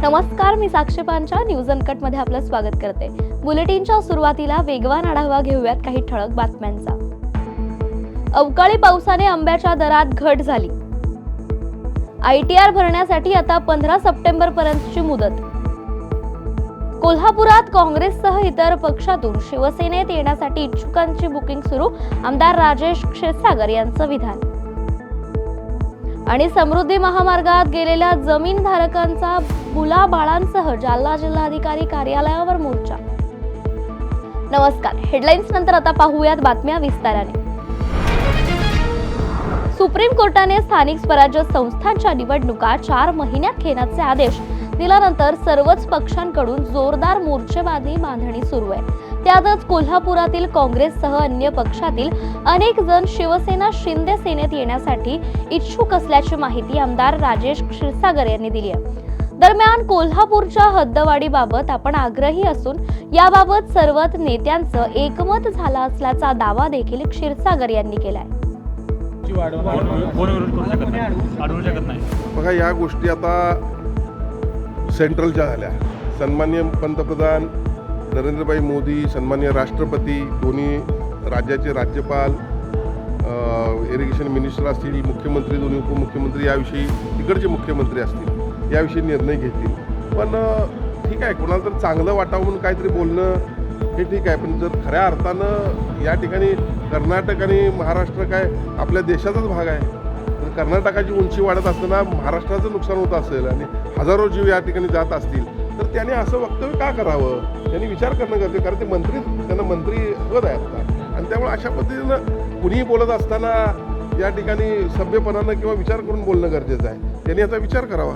नमस्कार, मी साक्षीपांच्या न्यूज अनकटमध्ये आपलं स्वागत करते। बुलेटिनच्या सुरुवातीला वेगवान आढावा घेऊयात काही ठळक बातम्यांचा। अवकाळी पावसाने आंब्याच्या दरात घट झाली। ITR भरण्यासाठी आता 15 सप्टेंबर पर्यंतची मुदत। कोल्हापुरात काँग्रेससह इतर पक्षातून शिवसेनेत येण्यासाठी इच्छुकांची बुकिंग सुरू, आमदार राजेश क्षीरसागर यांचं विधान। आणि समृद्धी महामार्गात गेलेल्या जमीनधारकांचा मुलाबाळांसह जालना जिल्हाधिकारी कार्यालयावर मोर्चा। नमस्कार, हेडलाईन्स नंतर आता पाहूयात बातम्या विस्ताराने। सुप्रीम कोर्टाने स्थानिक स्वराज्य संस्थांच्या निवडणुका 4 महिन्यात घेण्याचे आदेश दिल्यानंतर सर्वच पक्षांकडून जोरदार मोर्चेबाजी बांधणी सुरू आहे। त्यातच कोल्हापुरातील काँग्रेससह अन्य पक्षातील अनेक जण शिवसेना शिंदे सेनेत येण्यासाठी इच्छुक असल्याची माहिती आमदार राजेश क्षीरसागर यांनी दिली आहे। दरम्यान कोल्हापूरच्या हद्दवाढीबाबत आपण आग्रही असून याबाबत सर्वच नेत्यांचं एकमत झालं असल्याचा दावा देखील क्षीरसागर यांनी केलाय। बघा, या गोष्टी आता सेंट्रलच्या झाल्या। सन्माननीय पंतप्रधान नरेंद्रभाई मोदी, सन्माननीय राष्ट्रपती, दोन्ही राज्याचे राज्यपाल, इरिगेशन मिनिस्टर असतील, मुख्यमंत्री, दोन्ही उपमुख्यमंत्री याविषयी, तिकडचे मुख्यमंत्री असतील याविषयी निर्णय घेतील। पण ठीक आहे, कोणाला तर चांगलं वाटावं म्हणून काहीतरी बोलणं हे ठीक आहे, पण जर खऱ्या अर्थानं या ठिकाणी कर्नाटक आणि महाराष्ट्र काय आपल्या देशाचाच भाग आहे, तर कर्नाटकाची उंची वाढत असताना महाराष्ट्राचं नुकसान होत असेल आणि हजारो जीव या ठिकाणी जात असतील, तर त्याने असं वक्तव्य का करावं? त्यांनी विचार करणं गरजेचं, कारण ते मंत्री, त्यांना मंत्री पद आहे आता, आणि त्यामुळे अशा पद्धतीनं कुणीही बोलत असताना या ठिकाणी सभ्यपणानं किंवा विचार करून बोलणं गरजेचं आहे। त्यांनी याचा विचार करावा।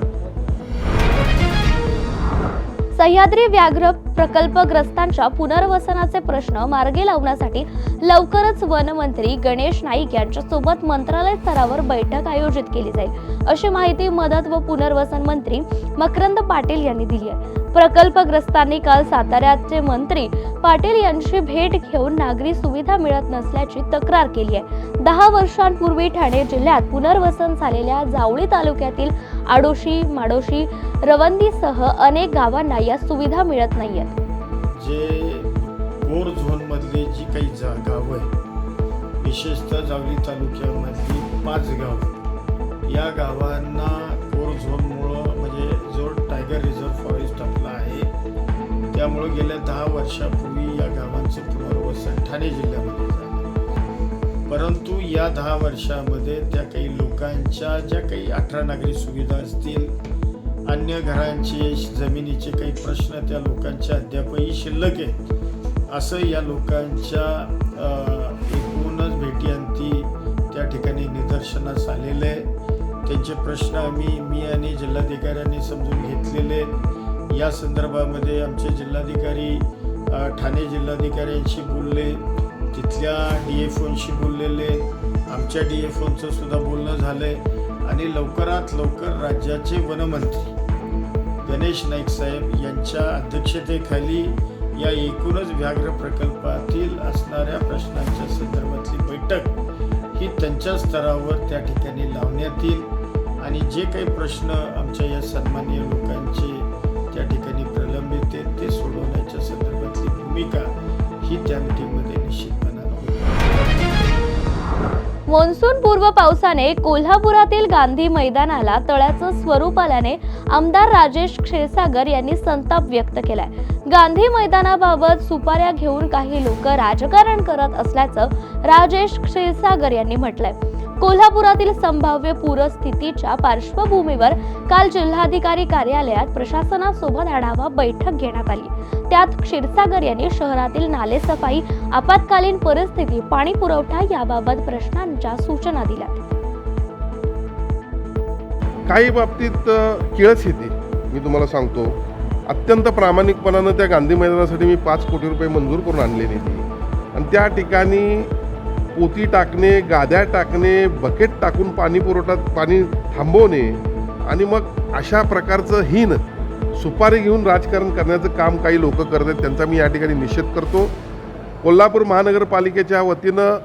सह्याद्री व्याघ्र प्रकल्पग्रस्तांच्या पुनर्वसनाचे प्रश्न मार्गी लावण्यासाठी लवकरच वनमंत्री गणेश नाईक यांच्यासोबत मंत्रालय स्तरावर बैठक आयोजित केली जाईल, अशी माहिती मदत व पुनर्वसन मंत्री मकरंद पाटील यांनी दिली आहे। प्रकल्पग्रस्तांनी काल साताऱ्याचे मंत्री पाटील यांची भेट घेऊन नागरी सुविधा मिळत नसल्याची तक्रार केली आहे। 10 वर्षांपूर्वी ठाणे जिल्ह्यात पुनर्वसन झालेल्या जावळी तालुक्यातील आडोशी, माडोशी, रवंदीसह अनेक गावांना या सुविधा मिळत नाहीयेत। जे कोर झोन मधले जी काही गाव आहे, विशेषतः जावळी तालुक्यामधली 5 गाव, या गावांना कोर झोनमुळं, म्हणजे जो टायगर रिझर्व्ह फॉरेस्ट आपला आहे, त्यामुळे गेल्या 10 वर्षापूर्वी या गावांचं पुनर्वसन ठाणे जिल्ह्यामध्ये झालं। परंतु या 10 वर्षामध्ये त्या काही लोकांच्या ज्या काही 18 नागरी सुविधा असतील, अन्य घरांचे, जमिनीचे काही प्रश्न त्या लोकांच्या अद्यापही शिल्लक आहेत, असं या लोकांच्या एकूणच भेटीअंती त्या ठिकाणी निदर्शनास आलेलं आहे। त्यांचे प्रश्न मी आणि जिल्हाधिकाऱ्यांनी समजून घेतलेले आहेत। या संदर्भामध्ये आमचे जिल्हाधिकारी ठाणे जिल्हाधिकाऱ्यांशी बोलले, तिथल्या DFOंशी बोललेले, आमच्या DFOंचं सुद्धा बोलणं झालं आहे, आणि लवकरात लवकर राज्याचे वनमंत्री गणेश नाईक साहेब यांच्या अध्यक्षतेखाली या एकूणच व्याघ्र प्रकल्पातील असणाऱ्या प्रश्नांच्या संदर्भातली बैठक ही त्यांच्या स्तरावर त्या ठिकाणी लावण्यात येईल, आणि जे काही प्रश्न आमच्या या सन्माननीय लोकांचे त्या ठिकाणी प्रलंबित आहेत ते सोडवण्याच्या संदर्भातली भूमिका ही त्या मीटिंगमध्ये निश्चितपणाने होईल। मान्सून पूर्व पावसाने कोल्हापुरातील गांधी मैदानाला तळ्याचं स्वरूप आल्याने आमदार राजेश क्षीरसागर यांनी संताप व्यक्त केलाय। गांधी मैदानाबाबत सुपाऱ्या घेऊन काही लोक राजकारण करत असल्याचं राजेश क्षीरसागर यांनी म्हटलंय। कोल्हापुरातील संभाव्य पूरस्थितीच्या पार्श्वभूमीवर काल जिल्हाधिकारी कार्यालयात प्रशासनासोबत आढावा बैठक घेण्यात आली। त्यात क्षीरसागर यांनी शहरातील नालेसफाई, आपत्कालीन परिस्थिती, पाणी पुरवठा याबाबत प्रश्नांच्या सूचना दिल्या। काही बाबतीत किळस येते, मी तुम्हाला सांगतो। अत्यंत प्रामाणिकपणानं त्या गांधी मैदानासाठी मी 5 कोटी रुपये मंजूर करून आणले निधी, आणि त्या ठिकाणी पोती टाकणे, गाद्या टाकणे, बकेट टाकून पाणी पुरवठा, पाणी थांबवणे, आणि मग अशा प्रकारचं हीन सुपारी घेऊन राजकारण करण्याचं काम काही लोक करत आहेत, त्यांचा मी या ठिकाणी निषेध करतो। कोल्हापूर महानगरपालिकेच्या वतीनं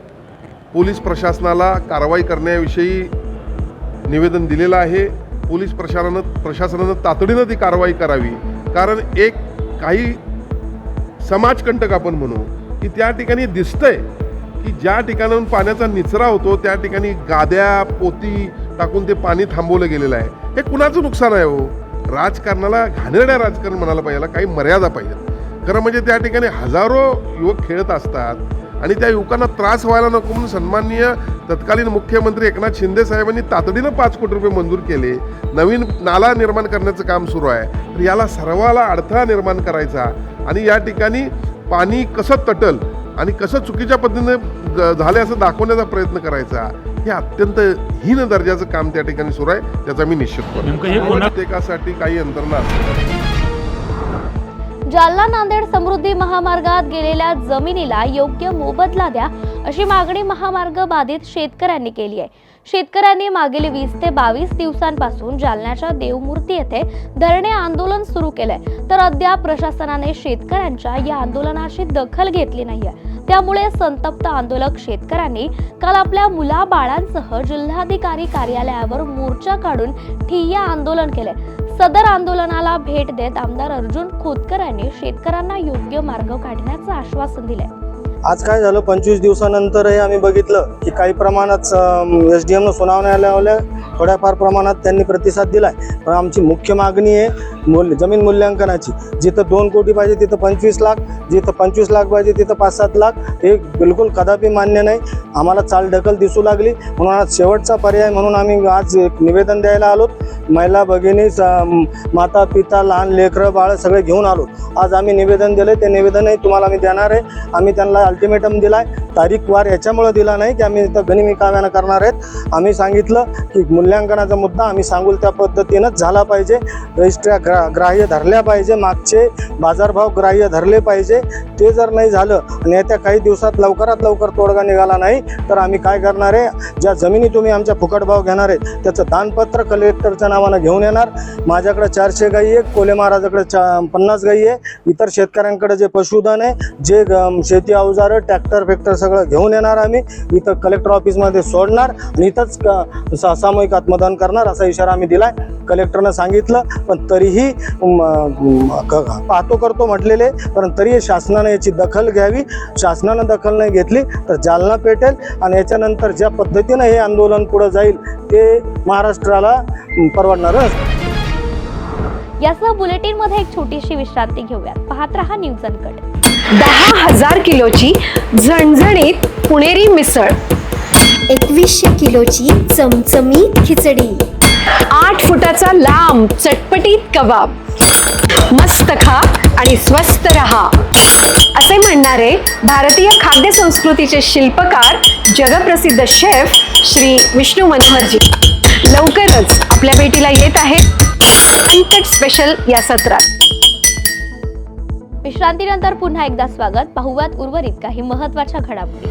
पोलीस प्रशासनाला कारवाई करण्याविषयी निवेदन दिलेलं आहे। पोलीस प्रशासनानं तातडीनं ती कारवाई करावी. कारण काही समाजकंटक आपण म्हणू की त्या ठिकाणी दिसतंय की ज्या ठिकाणाहून पाण्याचा निचरा होतो त्या ठिकाणी गाद्या पोती टाकून ते पाणी थांबवलं गेलेलं आहे. हे कुणाचं नुकसान आहे हो? राजकारणाला घाणेरड्या राजकारण म्हणायला पाहिजे, याला काही मर्यादा पाहिजे. खरं म्हणजे त्या ठिकाणी हजारो युवक खेळत असतात आणि त्या युवकांना त्रास व्हायला नको म्हणून सन्माननीय तत्कालीन मुख्यमंत्री एकनाथ शिंदे साहेबांनी तातडीनं 5 कोटी रुपये मंजूर केले. नवीन नाला निर्माण करण्याचं काम सुरू आहे. तर याला सर्वाला अडथळा निर्माण करायचा आणि या ठिकाणी पाणी कसं तटल आणि कसं चुकीच्या पद्धतीने झाले असं दाखवण्याचा प्रयत्न करायचा, हे अत्यंत हीन दर्जाचं काम त्या ठिकाणी सुरू आहे. त्याचा मी निश्चित करतो. प्रत्येकासाठी काही यंत्रणा असते. जालना नांदेड समृद्धी महामार्गात गेलेल्या जमिनीला योग्य मोबदला द्या अशी मागणी महामार्ग बाधित शेतकऱ्यांनी केली आहे. शेतकऱ्यांनी मागील 20 ते 22 दिवसांपासून जालन्याच्या देवमूर्ती येथे धरणे आंदोलन सुरू केलंय, तर अद्याप प्रशासनाने शेतकऱ्यांच्या या आंदोलनाची दखल घेतली नाहीये. त्यामुळे संतप्त आंदोलक शेतकऱ्यांनी काल आपल्या मुलाबाळांसह जिल्हाधिकारी कार्यालयावर मोर्चा काढून ठिय्या आंदोलन केले. सदर आंदोलनाला भेट देत आमदार अर्जुन खोतकर यांनी शेतकऱ्यांना योग्य मार्ग काढण्याचं आश्वासन दिले. आज काय झालं, 25 दिवसानंतरही आम्ही बघितलं की काही प्रमाणात SDMनं सुनावण्या लावल्या, थोड्याफार प्रमाणात त्यांनी प्रतिसाद दिलाय. पण आमची मुख्य मागणी आहे जमीन मूल्यांकनाची. जिथं 2 कोटी पाहिजे तिथं 25 लाख, जिथं 25 लाख पाहिजे तिथं 5-7 लाख. हे बिलकुल कदापि मान्य नाही. आम्हाला चालढकल दिसू लागली. म्हणून आज शेवटचा पर्याय म्हणून आम्ही आज एक निवेदन द्यायला आलो. महिला भगिनी, माता पिता, लहान लेकरं बाळ सगळे घेऊन आलो. आज आम्ही निवेदन दिले. ते निवेदनही तुम्हाला आम्ही देणार आहे. आम्ही त्यांना अल्टिमेटम दिलाय. तारीख वार याच्यामुळे दिला नाही की आम्ही इथं गनिमी काव्यानं करणार आहेत. आम्ही सांगितलं की मूल्यांकनाचा मुद्दा आम्ही सांगू त्या पद्धतीनंच झाला पाहिजे. रजिस्ट्र्या ग्राह्य धरल्या पाहिजे, मागचे बाजारभाव ग्राह्य धरले पाहिजे. ते जर नाही झालं आणि येत्या काही दिवसात लवकरात लवकर तोडगा निघाला नाही तर आम्ही काय करणार आहे, ज्या जमिनी तुम्ही आमच्या फुकट भाव घेणार आहे त्याचं दानपत्र कलेक्टरच्या नावानं घेऊन येणार. माझ्याकडे 400 गायी आहे, कोले महाराजाकडे 50 गायी आहे. इतर शेतकऱ्यांकडे जे पशुधन आहे, जे शेती अवजारं, ट्रॅक्टर फेक्टर सगळं घेऊन येणार. आम्ही इथं कलेक्टर ऑफिसमध्ये सोडणार आणि इथंच सामूहिक आत्मदान करणार असा इशारा आम्ही दिलाय. कलेक्टरनं सांगितलं पण तरीही पाहतो करतो म्हटलेले, पण तरीही शासनाने याची दखल घ्यावी. शासनानं दखल नाही घेतली तर जालना पेटेल आणि याच्यानंतर ज्या पद्धतीनं हे आंदोलन पुढे जाईल ते महाराष्ट्राला परवडणार नसतं. यासह बुलेटिन मध्ये एक छोटीशी विश्रांती घेऊयात. पाहत रहा न्यूज अनकट. 10,000 किलोची झणझणीत पुणेरी मिसळ, 2100 किलोची चमचमीत खिचडी, 8 फुटाचा लांब चटपटीत कबाब. मस्त खा आणि स्वस्त रहा असे म्हणणारे भारतीय खाद्य संस्कृतीचे शिल्पकार जगप्रसिद्ध शेफ श्री विष्णू मनोहरजी लवकरच आपल्या भेटीला येत आहेत अनकट स्पेशल या सत्रात. विश्रांतीनंतर पुन्हा एकदा स्वागत. पाहुयात उर्वरित काही महत्त्वाच्या घडामोडी.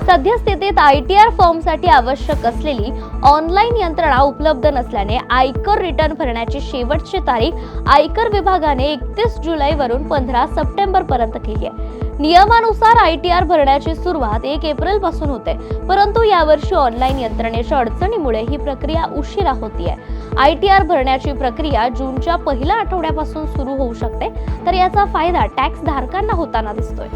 सद्यस्थितीत ITR फॉर्मसाठी आवश्यक असलेली ऑनलाईन यंत्रणा उपलब्ध नसल्याने आयकर रिटर्न भरण्याची शेवटची तारीख आयकर विभागाने 31 जुलैवरून 15 सप्टेंबरपर्यंत केली आहे. नियमानुसार ITR भरण्याची सुरुवात 1 एप्रिलपासून होते, परंतु यावर्षी ऑनलाईन यंत्रणेच्या अडचणीमुळे ही प्रक्रिया उशिरा होतीये. ITR भरण्याची प्रक्रिया जूनच्या पहिल्या आठवड्यापासून सुरू होऊ शकते, तर याचा फायदा टॅक्स धारकांना होताना दिसतोय.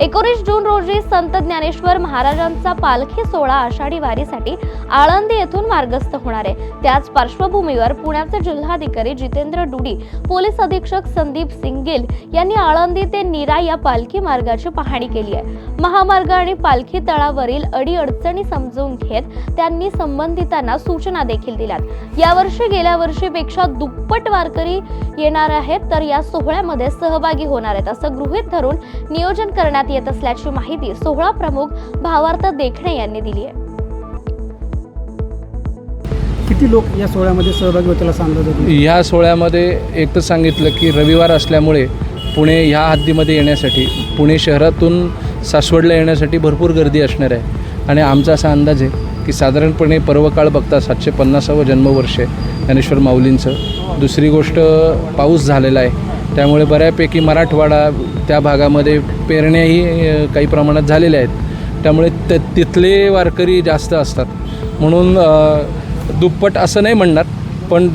19 जून रोजी संत ज्ञानेश्वर महाराजांचा पालखी सोहळा आषाढी वारीसाठी आळंदी येथून मार्गस्थ होणार आहे. त्याच पार्श्वभूमीवर पुण्याचे जिल्हाधिकारी जितेंद्र डुडी, पोलीस अधीक्षक संदीप सिंगेल यांनी आळंदी ते नीरा या पालखी मार्गाची पाहणी केली आहे. महामार्ग आणि पालखी तळावरील अडीअडचणी समजून घेत त्यांनी संबंधितांना सूचना देखील दिल्यात. यावर्षी गेल्या वर्षीपेक्षा दुप्पट वारकरी येणार आहेत, तर या सोहळ्यामध्ये सहभागी होणार आहेत असं गृहीत धरून नियोजन करण्यात येत असल्याची माहिती सोहळा प्रमुख भावार्थ देखणे यांनी दिली आहे. किती लोक या सोहळ्यामध्ये सहभागी होतील असा अंदाज होता? ह्या सोहळ्यामध्ये एक तर सांगितलं की रविवार असल्यामुळे पुणे ह्या हद्दीमध्ये येण्यासाठी, पुणे शहरातून सासवडला येण्यासाठी भरपूर गर्दी असणार आहे आणि आमचा असा अंदाज आहे की साधारणपणे पर्वकाळ बघता 750वं जन्मवर्ष आहे ज्ञानेश्वर माऊलींचं. दुसरी गोष्ट, पाऊस झालेला आहे त्यामुळे बऱ्यापैकी मराठवाडा त्या भागामध्ये पेरण्याही काही प्रमाणात झालेल्या आहेत, त्यामुळे तिथले वारकरी जास्त असतात. म्हणून दुप्पट असं नाही म्हणणार, पण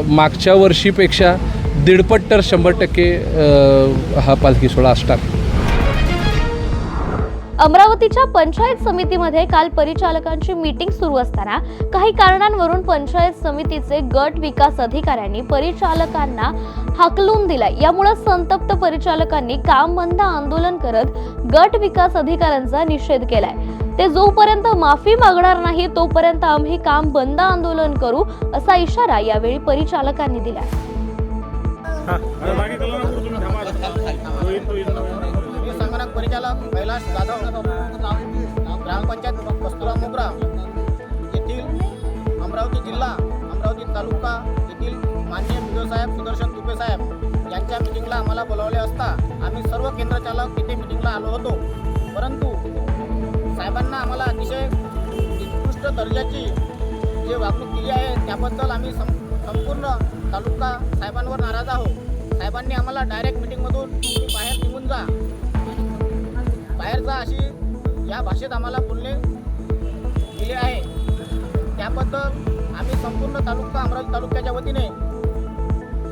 मागच्या वर्षीपेक्षा 1.5 तर 100% हा पालखी सोहळा असणार. अमरावतीच्या पंचायत समितीमध्ये काल परिचालकांची मीटिंग सुरू असताना काही कारणांवरून पंचायत समितीचे गट विकास अधिकाऱ्यांनी परिचालकांना हाकलून दिलाय. यामुळे संतप्त परिचालकांनी काम बंद आंदोलन करत गट विकास अधिकाऱ्यांचा निषेध केलाय. ते जोपर्यंत माफी मागणार नाही तोपर्यंत आम्ही काम बंद आंदोलन करू असा इशारा यावेळी परिचालकांनी दिलाय. संगणक परिचालक कैलास जाधव, ग्रामपंचायत कस्तुरा मोगरा येथील अमरावती जिल्हा अमरावती तालुका येथील माननीय पीओ साहेब सुदर्शन तुपे साहेब यांच्या मिटिंगला आम्हाला बोलावले असता आम्ही सर्व केंद्रचालक तिथे मिटिंगला आलो होतो. परंतु साहेबांना आम्हाला अतिशय उत्कृष्ट दर्जाची जे वागणूक दिली आहे त्याबद्दल आम्ही संपूर्ण तालुका साहेबांवर नाराज आहोत. साहेबांनी आम्हाला डायरेक्ट मिटिंगमधून बाहेर निघून जा, बाहेर जा अशी या भाषेत आम्हाला बोलणे दिले आहे. त्याबद्दल आम्ही संपूर्ण तालुका अमरावती तालुक्याच्या वतीने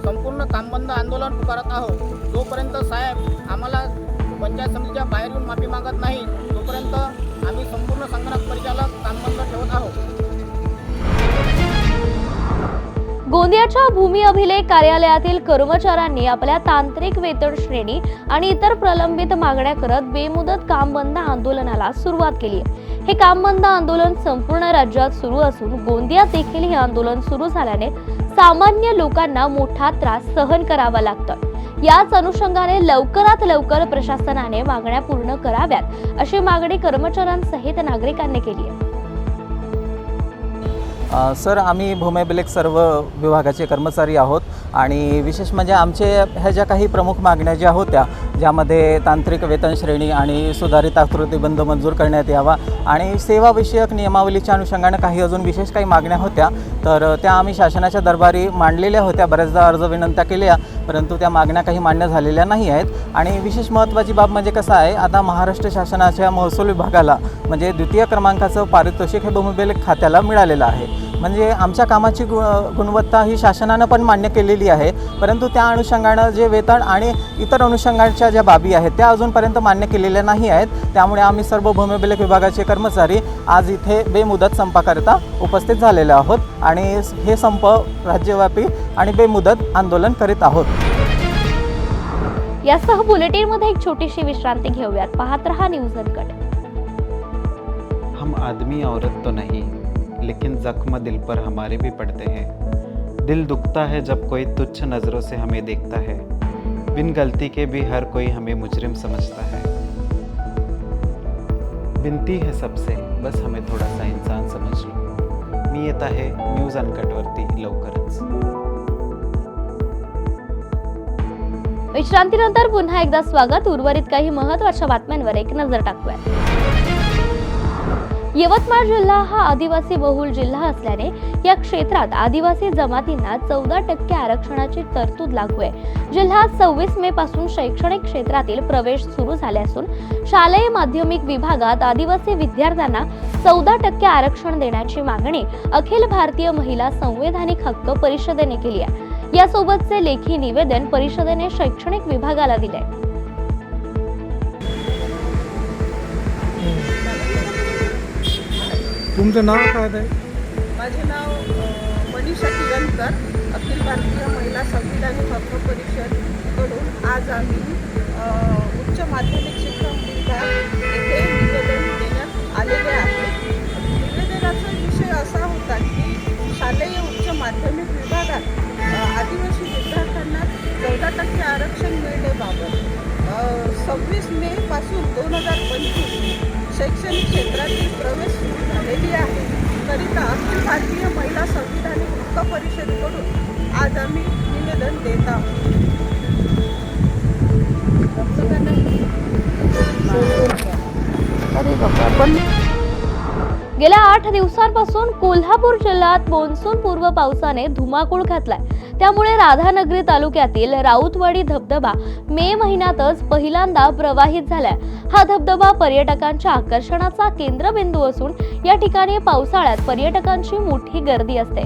संपूर्ण कामबंद आंदोलन पुकारत आहोत. जोपर्यंत साहेब आम्हाला पंचायत समितीच्या बाहेर येऊन माफी मागत नाही तोपर्यंत आम्ही संपूर्ण संगणक परिचालक कामबंद ठेवत आहोत. गोंदियाच्या भूमी अभिलेख कार्यालयातील कर्मचाऱ्यांनी आपल्या तांत्रिक वेतन श्रेणी आणि इतर प्रलंबित मागण्या करत बेमुदत काम बंद आंदोलनाला सुरुवात केली आहे. हे काम बंद आंदोलन संपूर्ण राज्यात सुरू असून गोंदियात देखील हे आंदोलन सुरू झाल्याने सामान्य लोकांना मोठा त्रास सहन करावा लागतोय. याच अनुषंगाने लवकरात लवकर प्रशासनाने मागण्या पूर्ण कराव्यात अशी मागणी कर्मचाऱ्यांसहित नागरिकांनी केली आहे. सर, आम्ही भूमी अभिलेख सर्व विभागाचे कर्मचारी आहोत आणि विशेष म्हणजे आमचे ह्या ज्या काही प्रमुख मागण्या ज्या होत्या ज्यामध्ये तांत्रिक वेतन श्रेणी आणि सुधारित आकृती बंद मंजूर करण्यात यावा आणि सेवाविषयक नियमावलीच्या अनुषंगाने काही अजून विशेष काही मागण्या होत्या, तर त्या आम्ही शासनाच्या दरबारी मांडलेल्या होत्या. बऱ्याचदा अर्ज विनंत्या केल्या परंतु त्या मागण्या काही मान्य झालेल्या नाही आहेत. आणि विशेष महत्त्वाची बाब म्हणजे कसं आहे, आता महाराष्ट्र शासनाच्या महसूल विभागाला म्हणजे द्वितीय क्रमांकाचं पारितोषिक हे भूमी अभिलेख खात्याला मिळालेलं आहे. म्हणजे आमच्या कामाची गुणवत्ता ही शासनानं पण मान्य केलेली आहे, परंतु त्या अनुषंगानं जे वेतन आणि इतर अनुषंगाच्या ज्या बाबी आहेत त्या अजूनपर्यंत मान्य केलेल्या नाही आहेत. त्यामुळे आम्ही सर्व भूमी अभिलेख विभागाचे कर्मचारी आज इथे बेमुदत संपाकरिता उपस्थित झालेले आहोत आणि हे संप राज्यव्यापी आणि बेमुदत आंदोलन करीत आहोत. यासह बुलेटिनमध्ये एक छोटीशी विश्रांती घेऊयात. पाहत रहा न्यूज अनकट. हम आदमी औरत तो नहीं, लेकिन जख्म दिल पर हमारे भी पड़ते हैं. दिल दुखता है जब कोई तुच्छ नज़रों से हमें देखता है. बिन गलती के भी हर कोई हमें मुजरिम समझता है. विनती है सबसे, बस हमें थोड़ा सा इंसान समझ लो. मी येत आहे न्यूज अनकटवरती लवकरच. विश्रांतीनंतर पुन्हा एकदा स्वागत. उर्वरित काही महत्त्वाच्या बातम्यांवर एक नजर टाकूया. यवतमाळ जिल्हा हा आदिवासी बहुल जिल्हा असल्याने या क्षेत्रात आदिवासी जमातींना 14% आरक्षणाची तरतूद लागू आहे. जिल्ह्यात 26 मे पासून शैक्षणिक क्षेत्रातील प्रवेश सुरू झाले असून शालेय माध्यमिक विभागात आदिवासी विद्यार्थ्यांना 14% आरक्षण देण्याची मागणी अखिल भारतीय महिला संवैधानिक हक्क परिषदेने केली आहे. यासोबतचे लेखी निवेदन परिषदेने शैक्षणिक विभागाला दिले. तुमचं नाव काय आहे? माझे नाव मनीषा किरणकर. अखिल भारतीय महिला संविधानिक हक्क परिषदकडून आज आम्ही उच्च माध्यमिक शिक्षण विभाग येथे निवेदन देण्यात आलेले आहे. निवेदनाचा विषय असा होता की शालेय उच्च माध्यमिक विभागात आदिवासी विद्यार्थ्यांना 14% आरक्षण मिळण्याबाबत 26 मे पासून 2025 शैक्षणिक क्षेत्रातील प्रवेश सुरू झालेली आहे. करिता अखिल भारतीय महिला संविधानिक हक्क परिषदेकडून आज आम्ही निवेदन देत आहोत. गेल्या 8 दिवसांपासून कोल्हापूर जिल्ह्यात मान्सून पूर्व पावसाने धुमाकूळ घातलाय. त्यामुळे राधानगरी तालुक्यातील राऊतवाडी धबधबा मे महिन्यातच पहिल्यांदा प्रवाहित झालाय. हा धबधबा पर्यटकांच्या आकर्षणाचा केंद्रबिंदू असून या ठिकाणी पावसाळ्यात पर्यटकांची मोठी गर्दी असते.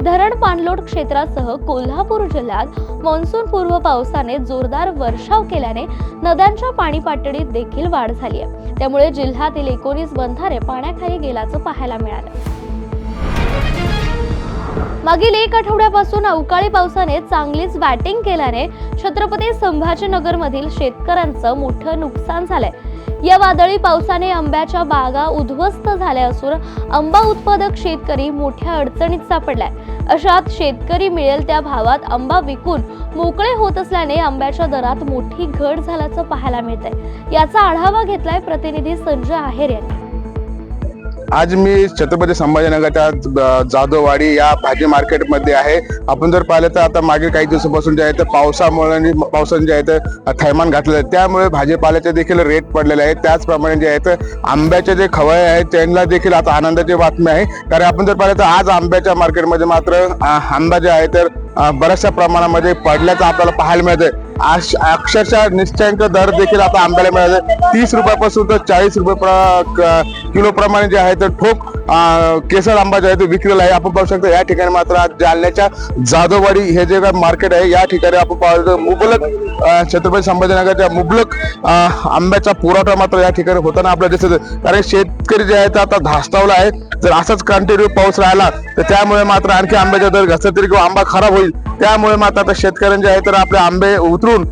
धरण पाणलोट क्षेत्रासह कोल्हापूर जिल्ह्यात मान्सून पूर्व पावसाने जोरदार वर्षाव केल्याने नद्यांच्या पाणी पातळीत देखील वाढ झाली आहे. त्यामुळे जिल्ह्यातील 19 बंधारे पाण्याखाली गेल्याचं पाहायला मिळालं. मागील 1 आठवड्यापासून अवकाळी पावसाने चांगलीच बॅटिंग केल्याने छत्रपती संभाजीनगर मधील शेतकऱ्यांचं मोठं नुकसान झालंय. या वादळी पावसाने आंब्याच्या बागा उद्ध्वस्त झाल्या असून आंबा उत्पादक शेतकरी मोठ्या अडचणीत सापडलाय. अशात शेतकरी मिळेल त्या भावात आंबा विकून मोकळे होत असल्याने आंब्याच्या दरात मोठी घट झाल्याचं पाहायला मिळतंय. याचा आढावा घेतलाय प्रतिनिधी संजय आहेर यांनी. आज मी छत्रपती संभाजीनगरच्या जाधववाडी या भाजी मार्केटमध्ये आहे. आपण जर पाहिलं तर आता मागील काही दिवसापासून जे आहे ते पावसाने जे आहे ते थैमान घातलेलं आहे, त्यामुळे भाजीपाल्याचे देखील रेट पडलेले आहेत. त्याचप्रमाणे जे आहे तर आंब्याचे जे खवळे आहेत त्यांना देखील आता आनंदाची बातमी आहे. कारण आपण जर पाहिलं तर आज आंब्याच्या मार्केटमध्ये मात्र आंबा जे आहे तर बऱ्याचशा प्रमाणामध्ये पडल्याचं आपल्याला पाहायला मिळतंय. अक्षरशः निश्चयांक दर देखील आता आंब्याला मिळाले 30 रुपयापासून तर 40 रुपये किलो प्रमाणे जे आहे तर ठोक केसर आंबा जे आहे तो विकलेला आहे. आपण पाहू शकतो या ठिकाणी मात्र आज जालन्याच्या जाधववाडी हे जे मार्केट आहे या ठिकाणी आपण पाहतो मुबलक छत्रपती संभाजीनगरच्या मुबलक आंब्याचा पुरवठा मात्र या ठिकाणी होताना आपल्याला दिसत आहे. कारण शेतकरी जे आहे ते आता धास्तावला आहे. जर असाच कंटिन्यू पाऊस राहिला तर त्यामुळे मात्र आणखी आंब्याचा दर घसरतील किंवा आंबा खराब होईल. त्यामुळे मात्र आता शेतकऱ्यांचे आहे तर आपले आंबे उतरून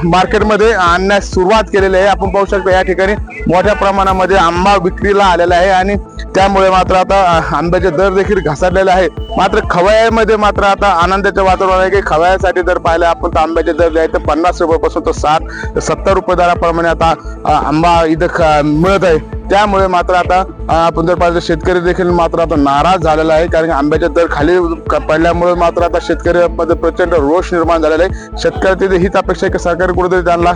मार्केटमध्ये आणण्यास सुरुवात केलेली आहे. आपण पाहू शकतो या ठिकाणी मोठ्या प्रमाणामध्ये आंबा विक्रीला आलेला आहे आणि त्यामुळे मात्र आता आंब्याचे दर देखील घसरलेले आहे. मात्र खवयामध्ये मात्र आता आनंदाचे वातावरण आहे की खवयासाठी जर पाहिलं आपण तर आंब्याचे दर जे आहे ते 50 रुपयापासून तर 60 ते 70 रुपये दराप्रमाणे आता आंबा इथं मिळत आहे. त्यामुळे मात्र आता आपण जर पाहिलं शेतकरी देखील मात्र आता नाराज झालेला आहे. कारण आंब्याचे दर खाली पडल्यामुळे मात्र आता शेतकऱ्यांमध्ये प्रचंड रोष निर्माण झालेला आहे. शेतकऱ्याची हीच अपेक्षा आहे की सरकार कुठेतरी त्यांना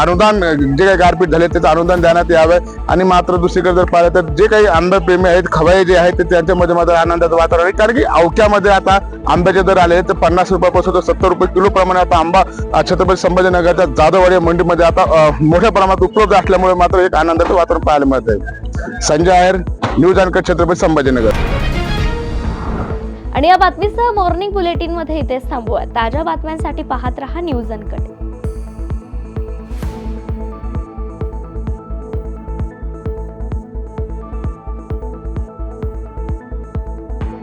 अनुदान जे काही गारपीट झाले त्याचं अनुदान देण्यात यावे. आणि मात्र दुसरीकडे जर पाहिलं तर जे काही आंबाप्रेमी आहेत खवये जे आहेत ते त्यांच्यामध्ये मात्र आनंदाचं वातावरण आहे. कारण की अवक्यामध्ये आता आंब्याचे दर आले तर 50 रुपयापासून तर 70 रुपये किलो प्रमाणे आता आंबा छत्रपती संभाजीनगरच्या जाधववाडी मंडीमध्ये आता मोठ्या प्रमाणात उपलब्ध असल्यामुळे मात्र एक आनंदाचं वातावरण पाहायला मिळत आहे. संजय आहेर, न्यूज अँकर, छत्रपती संभाजीनगर. आणि या बातमीसह मॉर्निंग बुलेटिन मध्ये इथेच थांबूया. ताज्या बातम्यांसाठी पाहत रहा न्यूज अँकर.